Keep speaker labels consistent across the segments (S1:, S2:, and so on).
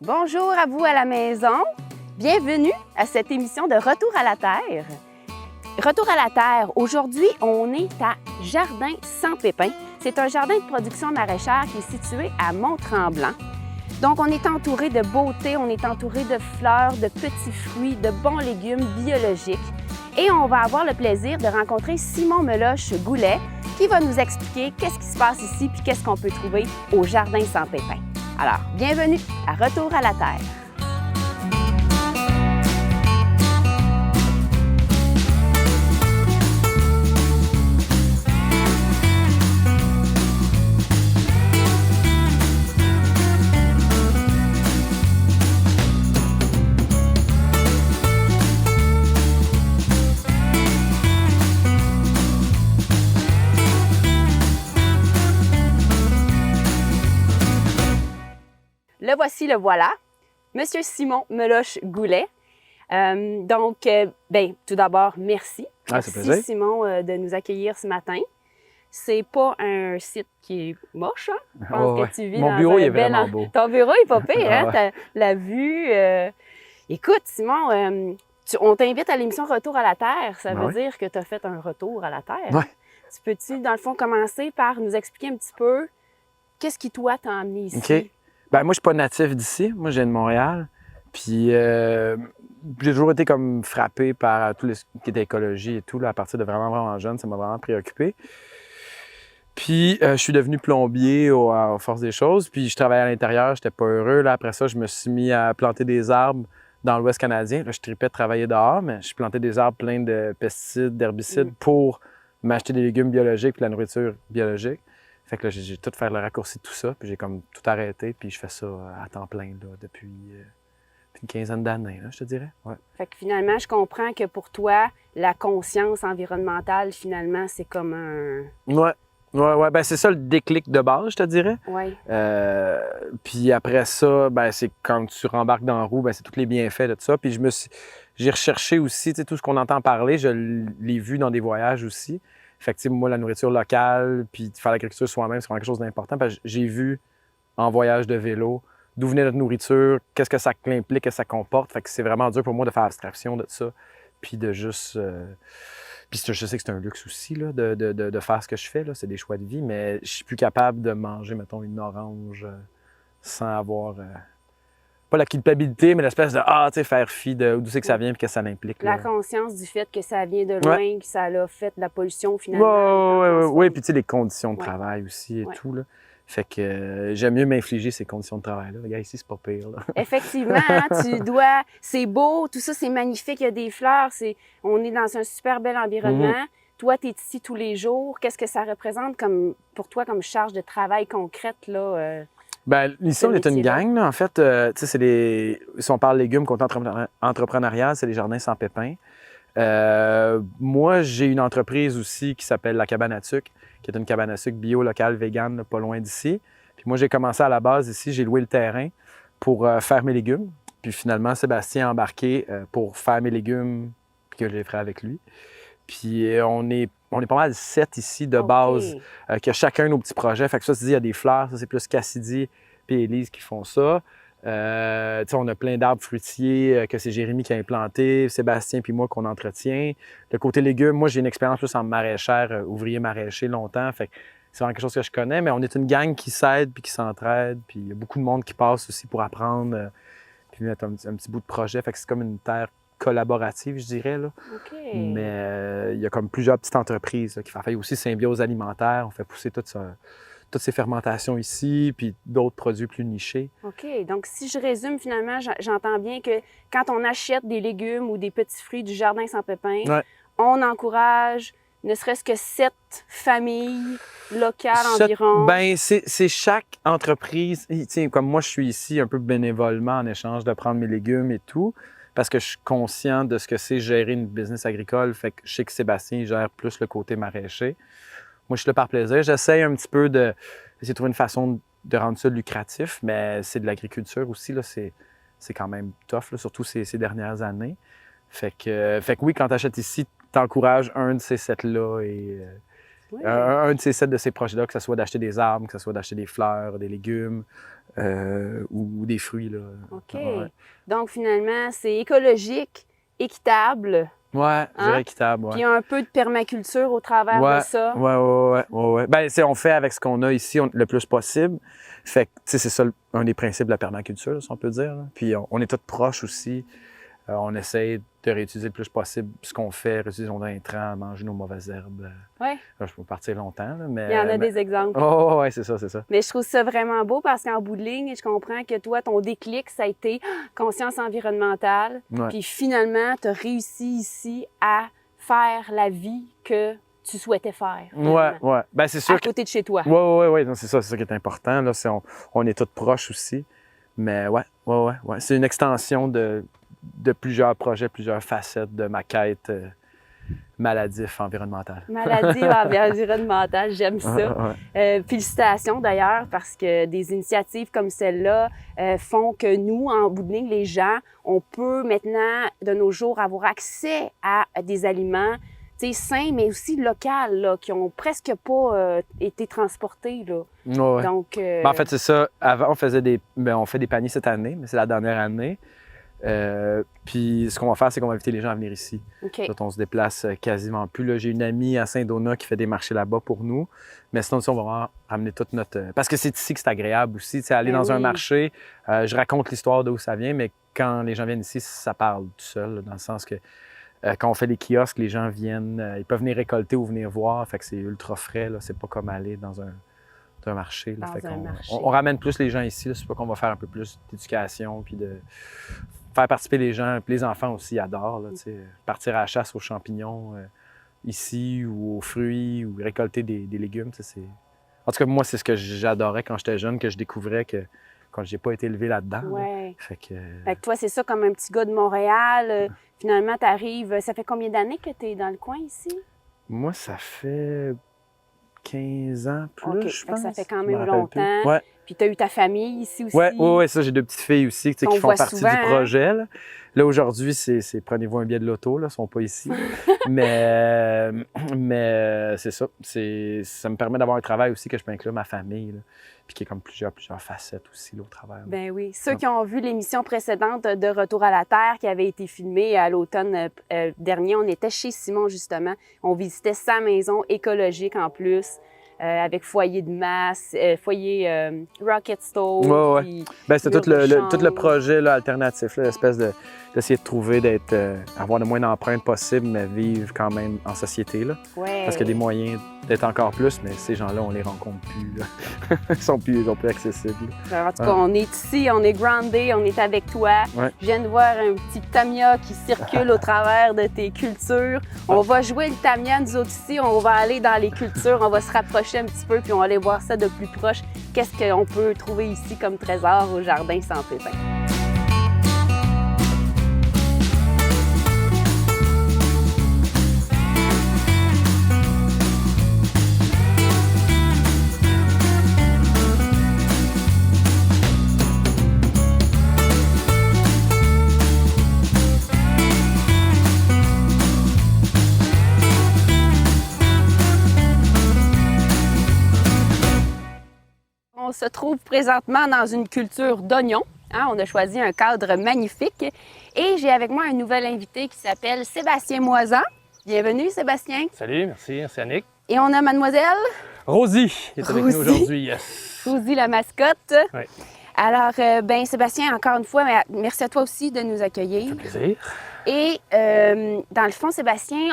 S1: Bonjour à vous à la maison. Bienvenue à cette émission de Retour à la Terre. Retour à la Terre, aujourd'hui, on est à Jardin sans pépins. C'est un jardin de production maraîchère qui est situé à Mont-Tremblant. Donc, on est entouré de beauté, on est entouré de fleurs, de petits fruits, de bons légumes biologiques. Et on va avoir le plaisir de rencontrer Simon Meloche-Goulet qui va nous expliquer qu'est-ce qui se passe ici puis qu'est-ce qu'on peut trouver au Jardin sans pépins. Alors, bienvenue à Retour à la Terre. Le voici, le voilà, Monsieur Simon Meloche-Goulet. Tout d'abord, merci.
S2: C'est plaisir.
S1: Simon, de nous accueillir ce matin. C'est pas un site qui est moche, hein? Je pense que tu vis
S2: Mon
S1: dans
S2: bureau
S1: un
S2: est
S1: bel
S2: vraiment beau.
S1: Ton bureau est pas pire, hein?
S2: Ouais.
S1: T'as la vue. Écoute, Simon, on t'invite à l'émission Retour à la Terre. Ça veut dire que tu as fait un retour à la Terre.
S2: Ouais.
S1: Tu peux-tu, dans le fond, commencer par nous expliquer un petit peu qu'est-ce qui, toi, t'a emmené ici?
S2: OK. Ben, moi, je suis pas natif d'ici. Moi, je viens de Montréal. Puis, j'ai toujours été comme frappé par tout ce qui était écologie et tout. Là, à partir de vraiment, vraiment jeune, ça m'a vraiment préoccupé. Puis, je suis devenu plombier à force des choses. Puis, je travaillais à l'intérieur, j'étais pas heureux. Là, après ça, je me suis mis à planter des arbres dans l'Ouest canadien. Là, je tripais de travailler dehors, mais je plantais des arbres pleins de pesticides, d'herbicides pour m'acheter des légumes biologiques et de la nourriture biologique. Fait que là, j'ai tout fait le raccourci de tout ça, puis j'ai comme tout arrêté, puis je fais ça à temps plein là, depuis une quinzaine d'années, là, je te dirais. Ouais.
S1: Fait que finalement, je comprends que pour toi, la conscience environnementale, finalement, c'est comme un...
S2: Ouais. Ben, c'est ça le déclic de base, je te dirais.
S1: Oui.
S2: Puis après ça, ben, c'est quand tu rembarques dans la roue, ben, c'est tous les bienfaits de ça. Puis j'ai recherché aussi, tu sais, tout ce qu'on entend parler, je l'ai vu dans des voyages aussi. Fait que, moi, la nourriture locale, puis faire l'agriculture soi-même, c'est vraiment quelque chose d'important. Parce que j'ai vu en voyage de vélo d'où venait notre nourriture, qu'est-ce que ça implique, qu'est-ce que ça comporte. Fait que c'est vraiment dur pour moi de faire abstraction de ça, puis de juste... Puis je sais que c'est un luxe aussi, là, de faire ce que je fais, là. C'est des choix de vie, mais je suis plus capable de manger, mettons, une orange sans avoir... pas la culpabilité, mais l'espèce de tu sais, faire fi de d'où c'est que ça vient et qu'est-ce que ça implique.
S1: La
S2: Là.
S1: conscience du fait que ça vient de loin, que ça a fait de la pollution finalement.
S2: Oui, puis tu sais, les conditions de travail aussi et tout. Là. Fait que j'aime mieux m'infliger ces conditions de travail-là. Regarde, ici, c'est pas pire. Là.
S1: Effectivement, hein, tu dois... C'est beau, tout ça, c'est magnifique, il y a des fleurs, on est dans un super bel environnement. Toi, tu es ici tous les jours. Qu'est-ce que ça représente pour toi comme charge de travail concrète, là?
S2: Ben, ici, on est une gang, là. En fait, tu sais, si on parle légumes côté entrepreneurial, c'est les jardins sans pépins. Moi, j'ai une entreprise aussi qui s'appelle La Cabane à Tuc, qui est une cabane à sucre bio, locale, vegan, pas loin d'ici. Puis moi, j'ai commencé à la base ici, j'ai loué le terrain pour faire mes légumes. Puis finalement, Sébastien a embarqué pour faire mes légumes, puis que je les ferai avec lui. Puis on est pas mal 7 ici de base, qui a chacun nos petits projets. Fait que ça, se dit, il y a des fleurs, ça c'est plus Cassidy puis Élise qui font ça. On a plein d'arbres fruitiers que c'est Jérémy qui a implanté, Sébastien puis moi qu'on entretient. Le côté légumes, moi j'ai une expérience plus en maraîchère, ouvrier maraîcher longtemps. Fait que c'est vraiment quelque chose que je connais, mais on est une gang qui s'aide puis qui s'entraide. Puis il y a beaucoup de monde qui passe aussi pour apprendre, puis mettre un petit bout de projet. Fait que c'est comme une terre collaborative, je dirais. Là. Mais il y a comme plusieurs petites entreprises là, qui font aussi symbiose alimentaire. On fait pousser toutes ces fermentations ici, puis d'autres produits plus nichés.
S1: OK. Donc, si je résume, finalement, j'entends bien que quand on achète des légumes ou des petits fruits du Jardin sans pépins, on encourage ne serait-ce que 7 familles locales environ.
S2: Bien, c'est chaque entreprise. Comme moi, je suis ici un peu bénévolement en échange de prendre mes légumes et tout, parce que je suis conscient de ce que c'est gérer une business agricole. Fait que je sais que Sébastien gère plus le côté maraîcher. Moi, je suis là par plaisir. J'essaye un petit peu d'essayer de trouver une façon de rendre ça lucratif, mais c'est de l'agriculture aussi. Là, c'est quand même tough, là, surtout ces dernières années. Fait que oui, quand tu achètes ici, tu encourages un de ces 7-là
S1: Oui.
S2: Un de ces projets-là, que ce soit d'acheter des arbres, que ce soit d'acheter des fleurs, des légumes ou des fruits. Là.
S1: OK.
S2: Ouais.
S1: Donc, finalement, c'est écologique, équitable,
S2: Ouais, je dirais
S1: hein?
S2: équitable. Ouais.
S1: Puis un peu de permaculture au travers
S2: Ouais,
S1: de ça.
S2: ouais. Ben, on fait avec ce qu'on a ici le plus possible. Fait que, c'est ça un des principes de la permaculture, là, si on peut dire. Là. Puis on est tous proches aussi. On essaie de réutiliser le plus possible ce qu'on fait, réutiliser nos intrants, manger nos mauvaises herbes.
S1: Oui,
S2: Là, je peux partir longtemps, là, mais...
S1: il y en a des exemples.
S2: Oh, ouais, c'est ça, c'est ça.
S1: Mais je trouve ça vraiment beau parce qu'en bout de ligne, je comprends que toi, ton déclic, ça a été conscience environnementale.
S2: Ouais.
S1: Puis finalement, tu as réussi ici à faire la vie que tu souhaitais faire.
S2: Ouais. Ben, c'est sûr
S1: À côté de chez toi.
S2: Ouais. Non, c'est ça qui est important. Là, on est tous proches aussi. Mais ouais. C'est une extension de plusieurs projets, plusieurs facettes de ma quête maladif environnementale.
S1: Maladie environnementale, j'aime ça. Félicitations d'ailleurs parce que des initiatives comme celle-là font que nous, en bout de ligne, les gens, on peut maintenant, de nos jours, avoir accès à des aliments sains, mais aussi locaux, là, qui ont presque pas été transportés. Là.
S2: Ouais.
S1: Donc,
S2: Ben, en fait, c'est ça. Avant, on fait des paniers cette année, mais c'est la dernière année. Puis ce qu'on va faire, c'est qu'on va inviter les gens à venir ici.
S1: OK.
S2: Là, on se déplace quasiment plus. Là, j'ai une amie à Saint-Donat qui fait des marchés là-bas pour nous. Mais sinon, on va vraiment ramener toute notre... Parce que c'est ici que c'est agréable aussi. Aller dans un marché, je raconte l'histoire d'où ça vient, mais quand les gens viennent ici, ça parle tout seul, là, dans le sens que quand on fait des kiosques, les gens viennent, ils peuvent venir récolter ou venir voir. Fait que c'est ultra frais. C'est pas comme aller dans un marché. Là. Fait on ramène plus les gens ici. C'est pas qu'on va faire un peu plus d'éducation puis de faire participer les gens. Puis les enfants aussi adorent. Là, partir à la chasse aux champignons ici ou aux fruits ou récolter des légumes. En tout cas, moi, c'est ce que j'adorais quand j'étais jeune, que je découvrais quand j'ai pas été élevé là-dedans.
S1: Ouais.
S2: Fait que
S1: toi, c'est ça, comme un petit gars de Montréal. Finalement, tu arrives. Ça fait combien d'années que tu es dans le coin ici?
S2: Moi, ça fait 15 ans plus, je pense.
S1: Ça fait quand même longtemps.
S2: Ouais.
S1: Puis tu as eu ta famille ici aussi.
S2: Ouais, ça, j'ai 2 petites filles aussi qui font partie
S1: souvent,
S2: du projet. Là, aujourd'hui, c'est prenez-vous un billet de l'auto, là, ils ne sont pas ici. mais c'est ça. Ça me permet d'avoir un travail aussi que je peux inclure ma famille, là, puis qui est comme plusieurs facettes aussi là, au travail.
S1: Ben oui. Ceux qui ont vu l'émission précédente de Retour à la Terre qui avait été filmée à l'automne dernier, on était chez Simon justement. On visitait sa maison écologique en plus. Avec foyer de masse, foyer rocket stove.
S2: Ouais. Ben, c'était tout le projet là, alternatif, l'espèce d'essayer de trouver avoir le moins d'empreintes possible, mais vivre quand même en société. Là.
S1: Ouais.
S2: Parce qu'il y a des moyens d'être encore plus, mais ces gens-là, on les rencontre plus. Là. ils sont plus accessibles.
S1: En tout cas, on est ici, on est groundé, on est avec toi.
S2: Ouais.
S1: Je viens de voir un petit Tamiya qui circule au travers de tes cultures. On va jouer le Tamiya, nous autres ici, on va aller dans les cultures, on va se rapprocher un petit peu, puis on va aller voir ça de plus proche. Qu'est-ce qu'on peut trouver ici comme trésor au Jardin sans pépins? On se trouve présentement dans une culture d'oignons. On a choisi un cadre magnifique. Et j'ai avec moi un nouvel invité qui s'appelle Sébastien Moisan. Bienvenue, Sébastien.
S3: Salut, merci Annick.
S1: Et on a mademoiselle
S3: Rosie qui est avec nous aujourd'hui. Yes.
S1: Rosie, la mascotte.
S3: Oui.
S1: Alors, Sébastien, encore une fois, merci à toi aussi de nous accueillir.
S3: Ça fait plaisir.
S1: Et dans le fond, Sébastien,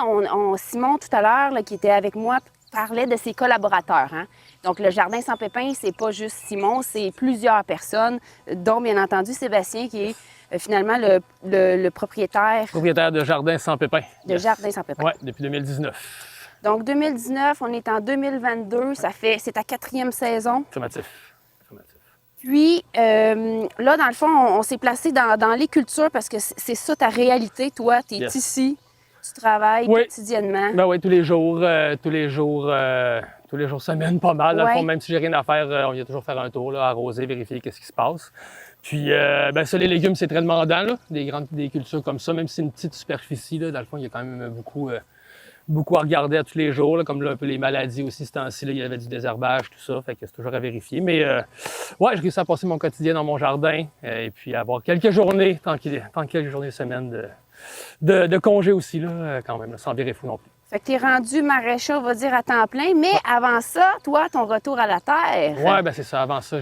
S1: Simon tout à l'heure, qui était avec moi, parlait de ses collaborateurs. Donc, le Jardin sans pépins, c'est pas juste Simon, c'est plusieurs personnes, dont bien entendu Sébastien, qui est finalement le propriétaire.
S3: Propriétaire de Jardin sans pépins.
S1: De Jardin sans pépins.
S3: Oui, depuis 2019.
S1: Donc, 2019, on est en 2022, c'est ta 4e saison.
S3: Affirmatif.
S1: Puis, là, dans le fond, on s'est placé dans les cultures parce que c'est ça ta réalité, toi. Tu es ici, tu travailles quotidiennement.
S3: Ben oui, tous les jours semaine, pas mal. Dans le fond, même si j'ai rien à faire, on vient toujours faire un tour, là, arroser, vérifier qu'est-ce qui se passe. Puis, ça, les légumes, c'est très demandant, là, des cultures comme ça, même si c'est une petite superficie, là, dans le fond, il y a quand même beaucoup à regarder à tous les jours, là, comme là, un peu les maladies aussi, ce temps-ci, il y avait du désherbage, tout ça, fait que c'est toujours à vérifier. Mais ouais, j'ai réussi à passer mon quotidien dans mon jardin et puis avoir quelques journées, tant quelques journées semaine de congé aussi, là, quand même, là, sans virer fou non plus.
S1: Fait que tu es rendu maraîcher, on va dire, à temps plein, mais avant ça, toi, ton retour à la terre.
S3: Oui, ben c'est ça. Avant ça,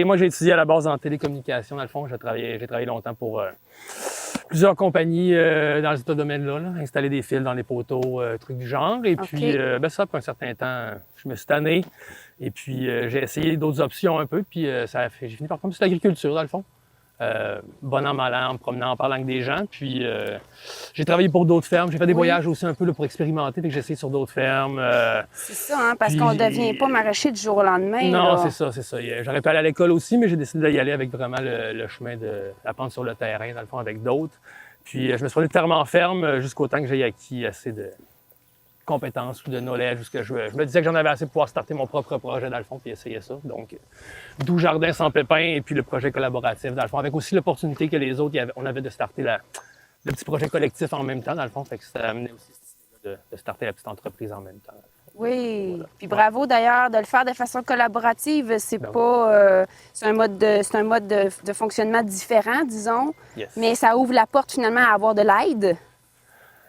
S3: moi, j'ai étudié à la base en télécommunication, dans le fond. J'ai travaillé longtemps pour plusieurs compagnies dans ce domaine-là, là, installer des fils dans les poteaux, trucs du genre. Et puis, ben ça, après un certain temps, je me suis tanné. Et puis, j'ai essayé d'autres options un peu. Puis, j'ai fini par tomber sur l'agriculture, dans le fond. Bon an, mal an, en me promenant, en parlant avec des gens. Puis, j'ai travaillé pour d'autres fermes. J'ai fait des voyages aussi un peu là, pour expérimenter. Puis, j'ai essayé sur d'autres fermes.
S1: C'est ça, hein, parce qu'on ne devient pas maraîcher du jour au lendemain.
S3: Non,
S1: là.
S3: c'est ça. J'aurais pu aller à l'école aussi, mais j'ai décidé d'y aller avec vraiment le chemin d'apprendre sur le terrain, dans le fond, avec d'autres. Puis, je me suis rendu en ferme jusqu'au temps que j'ai acquis assez de compétences ou de knowledge, jusqu'à je me disais que j'en avais assez pour pouvoir starter mon propre projet, dans le fond, puis essayer ça. Donc, d'où Jardin sans pépins et puis le projet collaboratif, dans le fond, avec aussi l'opportunité que les autres, on avait de starter le petit projet collectif en même temps, dans le fond. Fait que ça a amené aussi cette idée de starter la petite entreprise en même temps.
S1: Oui,
S3: Voilà.
S1: puis bravo d'ailleurs de le faire de façon collaborative. C'est c'est un mode de fonctionnement différent, disons,
S3: Yes.
S1: mais ça ouvre la porte finalement à avoir de l'aide.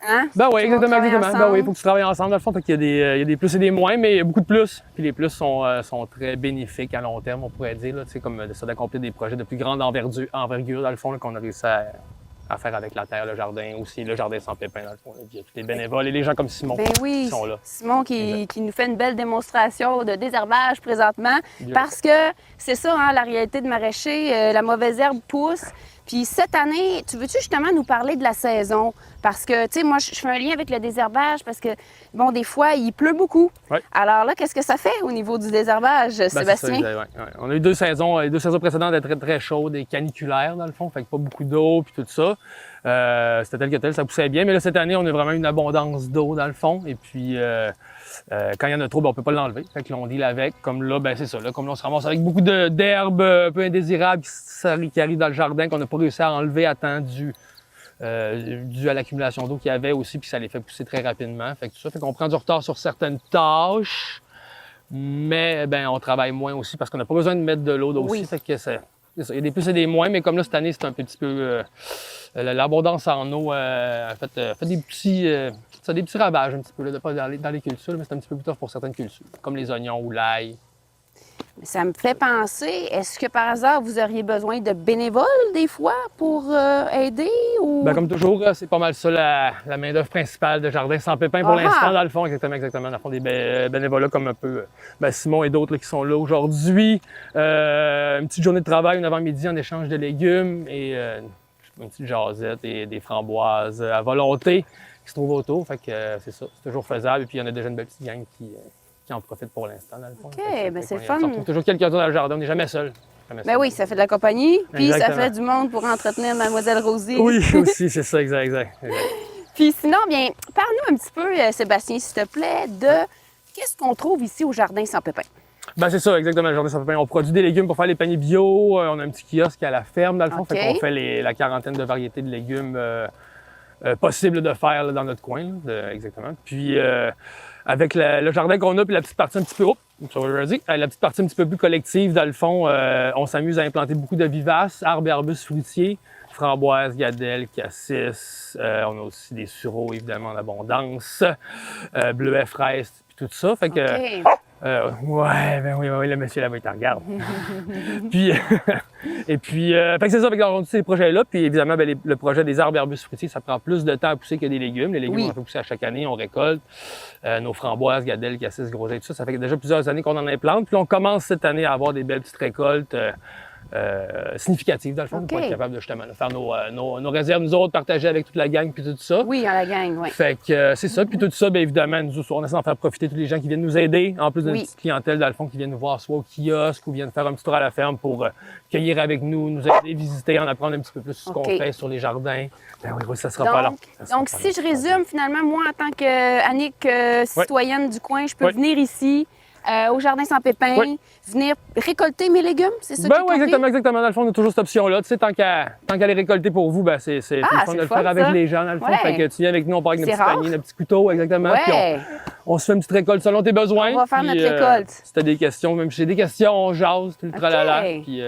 S1: Hein?
S3: Ben oui, exactement. Ben oui, il faut que tu travailles ensemble, dans le fond. Fait qu'il y a des plus et des moins, mais il y a beaucoup de plus. Puis les plus sont très bénéfiques à long terme, on pourrait dire, là, comme ça d'accomplir des projets de plus grande envergure, dans le fond, là, qu'on a réussi à faire avec la terre, le jardin aussi, le jardin sans pépins, dans le fond. Là. Puis il y a tous les bénévoles et les gens comme Simon qui sont là.
S1: Simon qui nous fait une belle démonstration de désherbage présentement. Parce que c'est ça, hein, la réalité de maraîcher, la mauvaise herbe pousse. Puis cette année, tu veux-tu justement nous parler de la saison? Parce que, tu sais, moi, je fais un lien avec le désherbage parce que, bon, des fois, il pleut beaucoup.
S3: Oui.
S1: Alors là, qu'est-ce que ça fait au niveau du désherbage, Sébastien?
S3: Ça, ouais. On a eu deux saisons. Les 2 saisons précédentes étaient très, très chaudes et caniculaires, dans le fond. Fait que pas beaucoup d'eau puis tout ça. C'était tel que tel, ça poussait bien. Mais là, cette année, on a vraiment une abondance d'eau, dans le fond. Et puis, quand il y en a trop, ben, on peut pas l'enlever. Fait que là, on deal avec. Comme là, ben c'est ça. Là, comme là, on se ramasse avec beaucoup d'herbes un peu indésirables qui arrivent dans le jardin, qu'on n'a pas réussi à enlever à temps dû à l'accumulation d'eau qu'il y avait aussi, puis ça les fait pousser très rapidement. Fait que tout ça fait qu'on prend du retard sur certaines tâches, mais ben on travaille moins aussi parce qu'on n'a pas besoin de mettre de l'eau aussi.
S1: Oui.
S3: Fait que c'est ça. Il y a des plus et des moins, mais comme là, cette année, c'est un petit peu... l'abondance en eau a fait des petits ravages un petit peu, là, pas dans les cultures, mais c'est un petit peu plus tough pour certaines cultures, comme les oignons ou l'ail.
S1: Ça me fait penser, est-ce que par hasard, vous auriez besoin de bénévoles des fois pour aider? Ou...
S3: Ben, comme toujours, c'est pas mal ça la main-d'œuvre principale de Jardin sans pépins pour l'instant, dans le fond, exactement. Dans le fond, des bénévolats comme un peu Simon et d'autres là, qui sont là aujourd'hui. Une petite journée de travail, une avant-midi en échange de légumes et une petite jasette et des framboises à volonté qui se trouvent autour. Fait que c'est ça, c'est toujours faisable. Et puis il y en a déjà une belle petite gang qui en profitent pour l'instant, dans le fond.
S1: OK, bien c'est fun.
S3: On retrouve toujours quelqu'un dans le jardin, on n'est jamais seul.
S1: Ben oui, ça fait de la compagnie, puis
S3: Exactement.
S1: ça fait du monde pour entretenir Mademoiselle Rosie.
S3: Oui, aussi, c'est ça, exact.
S1: Puis sinon, bien, parle-nous un petit peu, Sébastien, s'il te plaît, de qu'est-ce qu'on trouve ici au Jardin sans pépins?
S3: Ben c'est ça, exactement, le Jardin sans pépins. On produit des légumes pour faire les paniers bio. On a un petit kiosque à la ferme, dans le fond.
S1: OK.
S3: Fait qu'on fait la quarantaine de variétés de légumes possibles de faire là, dans notre coin, exactement. Puis avec le jardin qu'on a, puis la petite partie un petit peu... la petite partie un petit peu plus collective, dans le fond, on s'amuse à implanter beaucoup de vivaces, arbres et arbustes fruitiers, framboises, gadelles, cassis. On a aussi des sureaux, évidemment, en abondance, bleuets, fraises, puis tout ça. Fait que...
S1: OK.
S3: Oui, le monsieur là-bas, il te regarde. Puis, et puis, fait que c'est ça, on a tous ces projets-là. Puis évidemment, ben, le projet des arbres et arbustes fruitiers, ça prend plus de temps à pousser que des légumes. Les légumes, on fait pousser à chaque année, on récolte. Nos framboises, gadelles, cassis, groseilles, tout ça. Ça fait déjà plusieurs années qu'on en implante. Puis on commence cette année à avoir des belles petites récoltes significatives, dans le fond, pour être capable de justement faire nos réserves, nous autres, partager avec toute la gang, puis tout ça.
S1: Oui, dans la gang, oui.
S3: Fait que c'est ça. Puis tout ça, bien évidemment, nous, on essaie d'en faire profiter tous les gens qui viennent nous aider, en plus d'une petite clientèle, dans le fond, qui viennent nous voir soit au kiosque ou viennent faire un petit tour à la ferme pour cueillir avec nous aider, visiter, en apprendre un petit peu plus sur ce qu'on fait sur les jardins. Ben oui, ça sera pas long.
S1: Donc, si je résume, finalement, moi, en tant qu'Annick, citoyenne du coin, je peux venir ici, au Jardin sans pépin,
S3: Oui.
S1: venir récolter mes légumes, c'est ça
S3: Ben
S1: qui est
S3: oui,
S1: compris?
S3: exactement. Dans le fond, on a toujours cette option-là. Tu sais, tant qu'à les récolter pour vous, ben c'est le fun
S1: c'est
S3: de le
S1: fun,
S3: faire avec
S1: ça.
S3: les gens, dans le fond.
S1: Ouais.
S3: Fait que tu viens avec nous, on part avec notre
S1: C'est
S3: petit
S1: rare.
S3: panier, notre petit couteau, exactement. Puis
S1: Ouais.
S3: on se fait une petite récolte selon tes besoins.
S1: On va faire
S3: Puis,
S1: notre récolte.
S3: Si t'as des questions, même si j'ai des questions, on jase, tout le tralala. Puis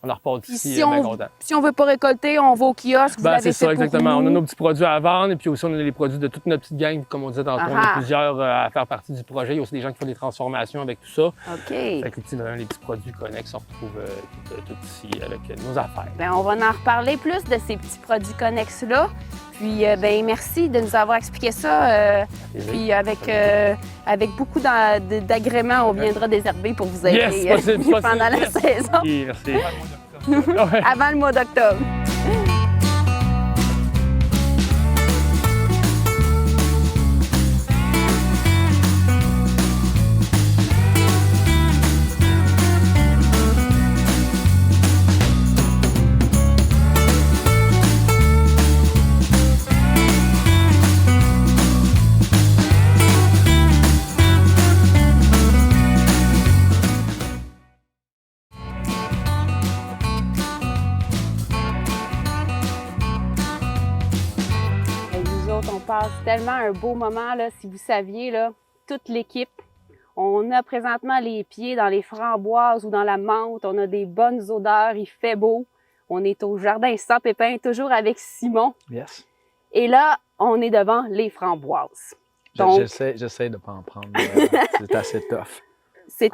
S3: on en repart
S1: Puis
S3: ici,
S1: si
S3: bien
S1: on
S3: content.
S1: si on veut pas récolter, on va au kiosque, vous
S3: Ben,
S1: l'avez
S3: c'est ça,
S1: fait pour
S3: exactement.
S1: nous.
S3: On a nos petits produits à vendre et puis aussi on a les produits de toute notre petite gang. Comme on disait tantôt, on
S1: Ah.
S3: est plusieurs à faire partie du projet. Il y a aussi des gens qui font des transformations avec tout ça.
S1: OK.
S3: Fait que les petits produits connexes, on retrouve tout ici avec nos affaires.
S1: Ben, on va en reparler plus de ces petits produits connexes-là. Puis, ben, merci de nous avoir expliqué ça. Puis, avec beaucoup d'agréments, on viendra désherber pour vous aider
S3: Yes, possible,
S1: pendant la
S3: yes.
S1: saison,
S3: Oui, merci. Ouais.
S1: avant le mois d'octobre. Et nous autres, on passe tellement un beau moment, là, si vous saviez, là, toute l'équipe. On a présentement les pieds dans les framboises ou dans la menthe. On a des bonnes odeurs, il fait beau. On est au Jardin sans pépin, toujours avec Simon.
S2: Yes.
S1: Et là, on est devant les framboises. Donc-
S2: J'essaie de ne pas en prendre. C'est assez tough.
S1: Il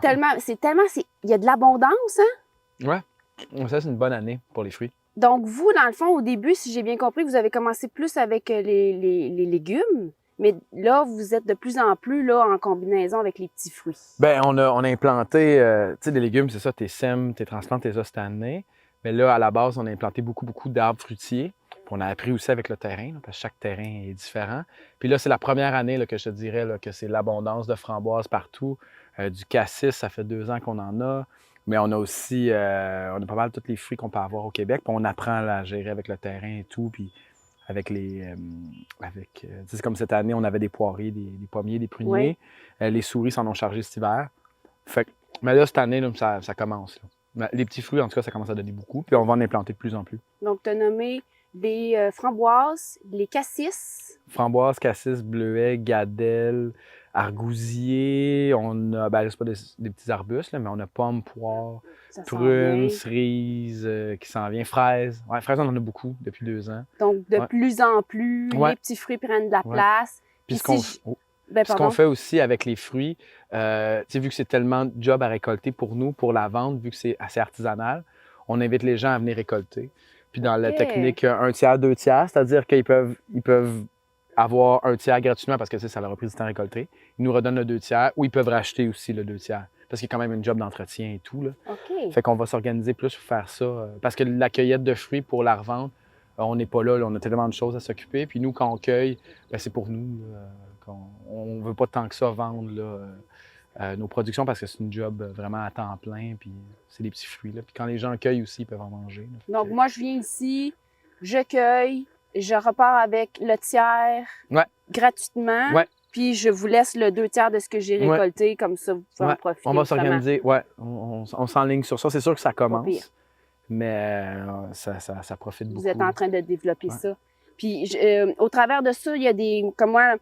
S1: y a de l'abondance, hein?
S2: Ouais. Ça, c'est une bonne année pour les fruits.
S1: Donc, vous, dans le fond, au début, si j'ai bien compris, vous avez commencé plus avec les légumes, mais là, vous êtes de plus en plus là, en combinaison avec les petits fruits.
S2: Ben, on a implanté, tu sais, des légumes, c'est ça, tes sèmes, tes transplantes, tes cette année. Mais là, à la base, on a implanté beaucoup d'arbres fruitiers. Puis on a appris aussi avec le terrain, là, parce que chaque terrain est différent. Puis là, c'est la première année là, que je te dirais là, que c'est l'abondance de framboises partout. Du cassis, ça fait 2 ans qu'on en a. Mais on a aussi, on a pas mal tous les fruits qu'on peut avoir au Québec. Puis on apprend à gérer avec le terrain et tout. Puis avec c'est comme cette année, on avait des poiriers, des pommiers, des pruniers. Les souris s'en ont chargé cet hiver. Fait que, mais là, cette année, là, ça commence. Là. Les petits fruits, en tout cas, ça commence à donner beaucoup. Puis on va en implanter de plus en plus.
S1: Donc, tu as nommé les framboises, les cassis.
S2: Framboises, cassis, bleuets, gadelles, argousier. On a, ben, c'est pas des petits arbustes, là, mais on a pommes, poires,
S1: Ça s'en
S2: prunes,
S1: vient.
S2: cerises qui s'en vient, fraises. Ouais, fraises, on en a beaucoup depuis 2 ans.
S1: Donc, de
S2: Ouais.
S1: plus en plus,
S2: Ouais.
S1: les petits fruits prennent de la
S2: Ouais.
S1: place.
S2: Puis
S1: Puis Ben,
S2: ce qu'on
S1: pardon.
S2: fait aussi avec les fruits, tu sais, vu que c'est tellement de job à récolter pour nous, pour la vente, vu que c'est assez artisanal, on invite les gens à venir récolter. Puis dans la
S1: Ok.
S2: technique 1 tiers, 2 tiers, c'est-à-dire qu'ils peuvent avoir 1 tiers gratuitement parce que ça leur a pris du temps à récolter. Ils nous redonnent le 2 tiers ou ils peuvent racheter aussi le 2 tiers parce qu'il y a quand même une job d'entretien et tout. Là.
S1: OK.
S2: Fait qu'on va s'organiser plus pour faire ça. Parce que la cueillette de fruits pour la revente, on n'est pas là, on a tellement de choses à s'occuper. Puis nous, quand on cueille, ben, c'est pour nous. On ne veut pas tant que ça vendre là, nos productions parce que c'est une job vraiment à temps plein. Puis c'est des petits fruits. Là. Puis quand les gens cueillent aussi, ils peuvent en manger. Là. Fait
S1: Donc,
S2: que-
S1: moi, je viens ici, je cueille, je repars avec le tiers
S2: Ouais.
S1: gratuitement.
S2: Ouais.
S1: Puis, je vous laisse le 2 tiers de ce que j'ai
S2: Ouais.
S1: récolté, comme ça, vous pouvez en
S2: Ouais,
S1: profiter.
S2: on va
S1: autrement.
S2: s'organiser. Ouais, on s'enligne sur ça. C'est sûr que ça
S1: Pas pire.
S2: commence. Mais ça profite beaucoup.
S1: Vous êtes en train de développer
S2: Ouais.
S1: ça. Puis, au travers de ça, il y a des... Comme moi,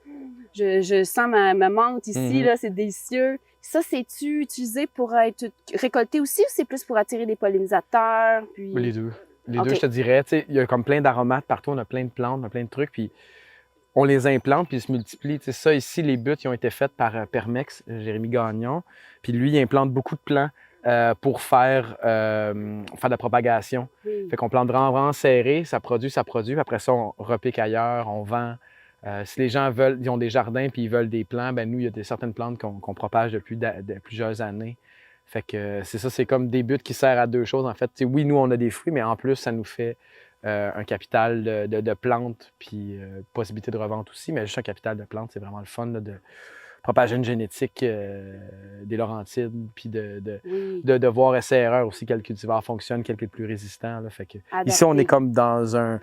S1: je sens ma menthe ici,
S2: Mhm.
S1: là, c'est délicieux. Ça, c'est-tu utilisé pour être récolté aussi ou c'est plus pour attirer des pollinisateurs? Puis...
S2: Les deux. Les
S1: Ok.
S2: deux, je te dirais. Tu sais, il y a comme plein d'aromates partout. On a plein de plantes, on a plein de trucs. Puis on les implante, puis ils se multiplient. Tu sais, ça, ici, les buts, ils ont été faits par Permex, Jérémy Gagnon. Puis lui, il implante beaucoup de plants pour faire de la propagation.
S1: Oui.
S2: Fait qu'on plante vraiment serré, ça produit. Puis après ça, on repique ailleurs, on vend. Si les gens veulent, ils ont des jardins puis ils veulent des plants, ben nous, il y a certaines plantes qu'on propage depuis plusieurs années. Fait que c'est ça, c'est comme des buts qui servent à deux choses, en fait. Tu sais, oui, nous, on a des fruits, mais en plus, ça nous fait un capital de plantes puis possibilité de revente aussi. Mais juste un capital de plantes, c'est vraiment le fun là, de propager une génétique des Laurentides puis
S1: Oui.
S2: de voir essai-erreur aussi, quel cultivar fonctionne, quel est le plus résistant. Là. Fait que,
S1: Adapté.
S2: ici, on est comme dans un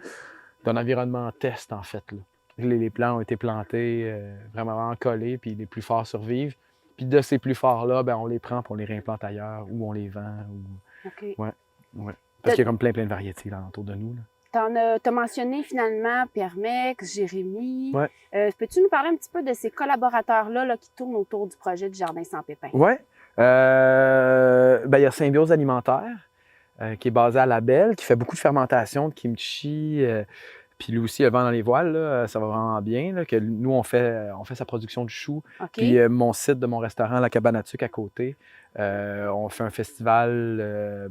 S2: environnement test, en fait. Là. Les plants ont été plantés, vraiment collés, puis les plus forts survivent. Puis de ces plus forts-là, ben, on les prend puis on les réimplante ailleurs ou on les vend. Ou...
S1: OK.
S2: Ouais. Parce qu'il y a comme plein de variétés là, autour de nous. Là.
S1: T'as mentionné finalement Permex, Jérémy.
S2: Ouais.
S1: Peux-tu nous parler un petit peu de ces collaborateurs-là là, qui tournent autour du projet du Jardin sans pépins?
S2: Oui. Ben, il y a Symbiose Alimentaire, qui est basé à La Belle, qui fait beaucoup de fermentation, de kimchi. Puis lui aussi, il a le vent dans les voiles, là, ça va vraiment bien. Là, que nous, on fait sa production de choux.
S1: OK.
S2: Puis mon site de mon restaurant, la Cabane à Tuc, à côté, on fait un festival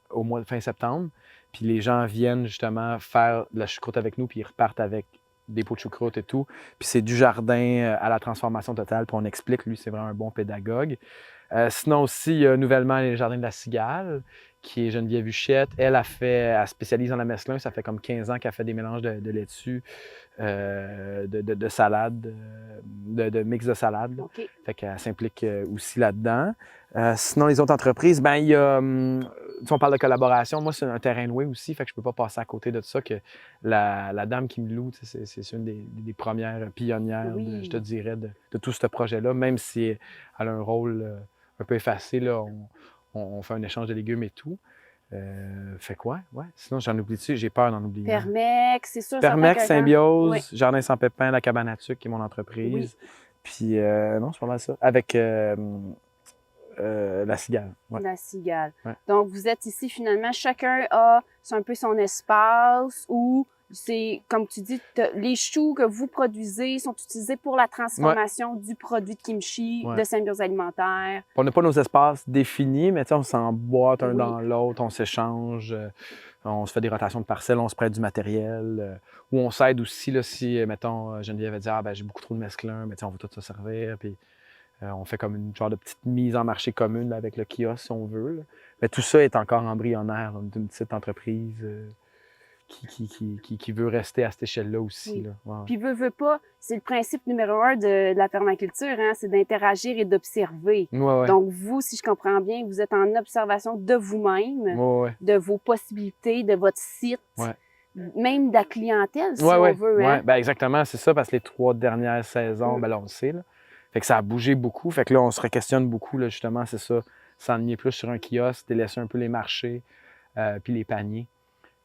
S2: au mois de fin septembre. Puis les gens viennent justement faire de la choucroute avec nous, puis ils repartent avec des pots de choucroute et tout. Puis c'est du jardin à la transformation totale. Puis on explique, lui, c'est vraiment un bon pédagogue. Sinon aussi, il y a nouvellement les jardins de la Cigale, qui est Geneviève Huchette. Elle spécialise dans la mesclun. Ça fait comme 15 ans qu'elle fait des mélanges de laitue, de salade, de mix de salade.
S1: OK.
S2: Fait qu'elle s'implique aussi là-dedans. Sinon, les autres entreprises, ben il y a... on parle de collaboration. Moi, c'est un terrain loué aussi, fait que je peux pas passer à côté de ça. Que la dame qui me loue, c'est une des premières pionnières,
S1: Oui.
S2: je te dirais, de tout ce projet-là. Même si elle a un rôle un peu effacé, là, on fait un échange de légumes et tout. Fait quoi? Ouais. Sinon, j'en oublie-tu? J'ai peur d'en oublier.
S1: Permex, c'est sûr.
S2: Permex,
S1: certain que-
S2: Symbiose,
S1: Oui.
S2: Jardin sans pépins, la Cabane à Tuc, qui est mon entreprise.
S1: Oui.
S2: Puis, non, c'est pas mal ça. Avec la Cigale. Ouais.
S1: La Cigale.
S2: Ouais.
S1: Donc, vous êtes ici, finalement, chacun a un peu son espace où c'est, comme tu dis, les choux que vous produisez sont utilisés pour la transformation du produit de kimchi,
S2: Ouais.
S1: de Symbiose Alimentaire.
S2: On n'a pas nos espaces définis, mais on s'emboîte un
S1: Oui.
S2: dans l'autre, on s'échange, on se fait des rotations de parcelles, on se prête du matériel, ou on s'aide aussi là, si, mettons, Geneviève va dire « Ah, ben, j'ai beaucoup trop de mesclun, mais on veut tout se servir. » Puis on fait comme une genre de petite mise en marché commune là, avec le kiosque, si on veut. Là. Mais tout ça est encore embryonnaire. On est une petite entreprise qui veut rester à cette échelle-là aussi.
S1: Oui.
S2: Là. Ouais.
S1: Puis, veut pas, c'est le principe numéro 1 de la permaculture, hein, c'est d'interagir et d'observer.
S2: Ouais.
S1: Donc, vous, si je comprends bien, vous êtes en observation de vous-même,
S2: Ouais.
S1: de vos possibilités, de votre site,
S2: Ouais.
S1: même de la clientèle, si
S2: Ouais,
S1: on
S2: ouais.
S1: veut. Hein?
S2: Ouais. Ben, exactement, c'est ça, parce que les 3 dernières saisons, ben là, on le sait. Là. Fait que ça a bougé beaucoup. Fait que là, on se questionne beaucoup, là, justement, c'est ça. S'enligner plus sur un kiosque, délaisser un peu les marchés, puis les paniers.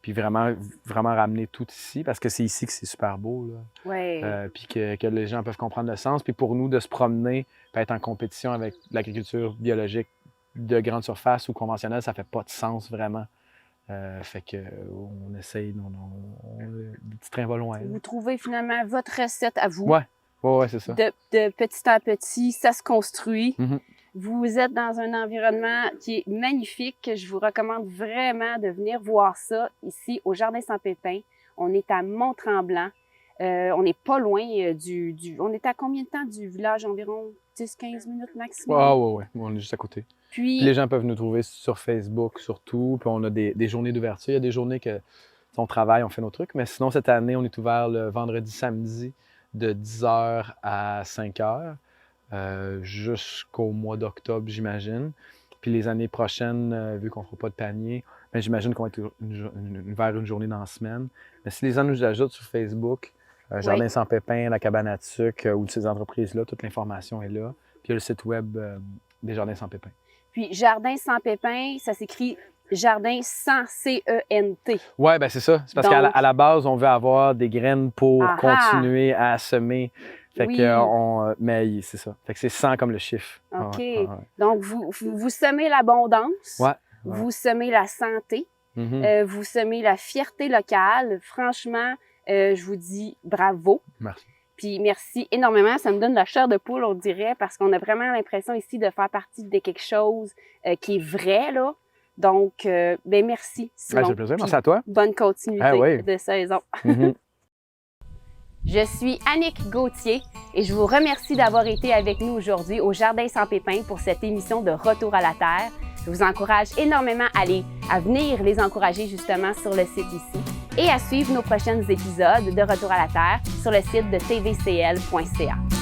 S2: Puis vraiment ramener tout ici, parce que c'est ici que c'est super beau. Là.
S1: Ouais.
S2: Puis que les gens peuvent comprendre le sens. Puis pour nous, de se promener, puis être en compétition avec l'agriculture biologique de grande surface ou conventionnelle, ça fait pas de sens vraiment. Fait que on essaye, le petit train va loin. Là.
S1: Vous trouvez finalement votre recette à vous.
S2: Ouais, c'est ça.
S1: De petit en petit, ça se construit.
S2: Mhm.
S1: Vous êtes dans un environnement qui est magnifique. Je vous recommande vraiment de venir voir ça ici au Jardin sans pépins. On est à Mont-Tremblant. On n'est pas loin On est à combien de temps du village? Environ 10-15 minutes maximum?
S2: Ouais. On est juste à côté.
S1: Puis
S2: les gens peuvent nous trouver sur Facebook surtout. Puis on a des journées d'ouverture. Il y a des journées que on travaille, on fait nos trucs. Mais sinon, cette année, on est ouvert le vendredi, samedi de 10h à 5h. Jusqu'au mois d'octobre, j'imagine. Puis les années prochaines, vu qu'on ne fera pas de panier, ben, j'imagine qu'on va être ouvert une journée dans la semaine. Mais si les gens nous ajoutent sur Facebook, Jardin sans pépins, la Cabane à Tuc, ou de ces entreprises-là, toute l'information est là. Puis il y a le site web des Jardins sans pépins.
S1: Puis Jardin sans pépins, ça s'écrit Jardin sans C-E-N-T.
S2: Oui, ben c'est ça. C'est parce qu'à la base, on veut avoir des graines pour continuer à semer. Fait que mais c'est ça. Fait que c'est 100 comme le chiffre.
S1: OK.
S2: Ouais.
S1: Donc, vous semez l'abondance.
S2: Ouais.
S1: Vous semez la santé.
S2: Mm-hmm.
S1: Vous semez la fierté locale. Franchement, je vous dis bravo.
S2: Merci.
S1: Puis merci énormément. Ça me donne la chair de poule, on dirait, parce qu'on a vraiment l'impression ici de faire partie de quelque chose qui est vrai, là. Donc, ben merci, Simon.
S2: Ouais, c'est un plaisir. Merci à toi.
S1: Bonne continuité de saison.
S2: Mm-hmm.
S1: Je suis Annick Gauthier et je vous remercie d'avoir été avec nous aujourd'hui au Jardin sans pépins pour cette émission de Retour à la Terre. Je vous encourage énormément à venir les encourager justement sur le site ici et à suivre nos prochains épisodes de Retour à la Terre sur le site de tvcl.ca.